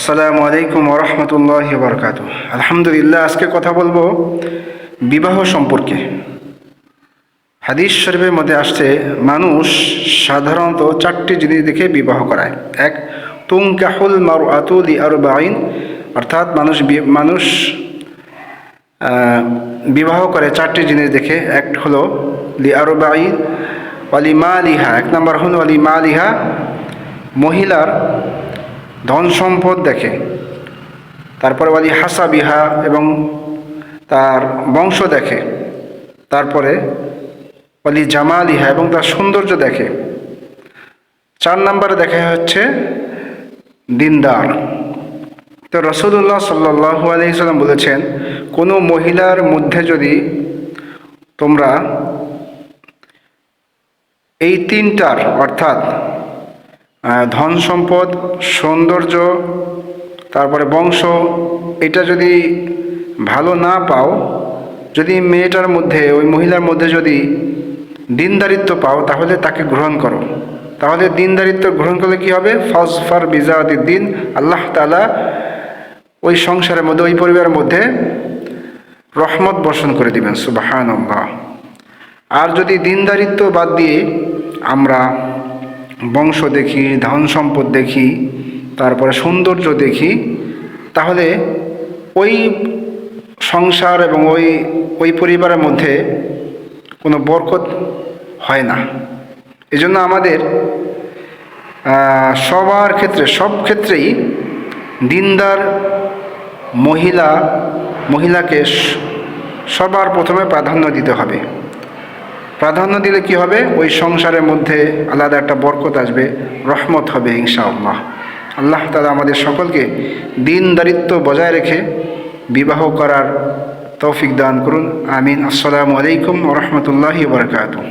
আসসালামু আলাইকুম ওয়া রাহমাতুল্লাহি ওয়া বারাকাতুহু। আলহামদুলিল্লাহ, আজকে কথা বলবো বিবাহ সম্পর্কে। হাদিস শরীফের মধ্যে আসছে, মানুষ সাধারণত চারটি জিনিস দেখে বিবাহ করায়। এক, তুনকাহুল মারআতু লিআরবাইন, অর্থাৎ মানুষ বিবাহ করে চারটি জিনিস দেখে। এক হলো লিআরবাইন ওয়ালিমালিহা, এক নম্বর হলো ওয়ালিমালিহা, মহিলার ধন সম্পদ দেখে। তারপরে ওয়ালি হাসাবিহা, এবং তার বংশ দেখে। তারপরে ওয়ালি জামালিহা, এবং তার সৌন্দর্য দেখে। 4 নম্বরে দেখা হচ্ছে দিনদার। তো রাসূলুল্লাহ সাল্লাল্লাহু আলাইহি সাল্লাম বলেছেন, কোনো মহিলার মধ্যে যদি তোমরা এই তিনটার, অর্থাৎ ধন সম্পদ, সৌন্দর্য, তারপরে বংশ, এটা যদি ভালো না পাও, যদি মেয়েটার মধ্যে, ওই মহিলার মধ্যে যদি দিনদারিত্ব পাও, তাহলে তাকে গ্রহণ করো। তাহলে দিনদারিত্ব গ্রহণ করলে কি হবে? ফাজফার বিজাতিদ দিন, আল্লাহ তাআলা ওই সংসারের মধ্যে, ওই পরিবারের মধ্যে রহমত বর্ষণ করে দিবেন। সুবহানাল্লাহ। আর যদি দিনদারিত্ব বাদ দিয়ে আমরা বংশ দেখি, ধন সম্পদ দেখি, তারপরে সৌন্দর্য দেখি, তাহলে ওই সংসার এবং ওই পরিবারের মধ্যে কোনো বরকত হয় না। এজন্য আমাদের সবার ক্ষেত্রে, সব ক্ষেত্রেই দিনদার মহিলাকে সবার প্রথমে প্রাধান্য দিতে হবে। প্রাধান্য দিলে কি হবে? ওই সংসারের মধ্যে আলাদা একটা বরকত আসবে, রহমত হবে ইনশাআল্লাহ। আল্লাহ তাআলা আমাদের সকলকে দিনদারিত্ব বজায় রেখে বিবাহ করার তৌফিক দান করুন। আমিন। আসসালামু আলাইকুম ওয়া রাহমাতুল্লাহি ওয়া বারাকাতুহু।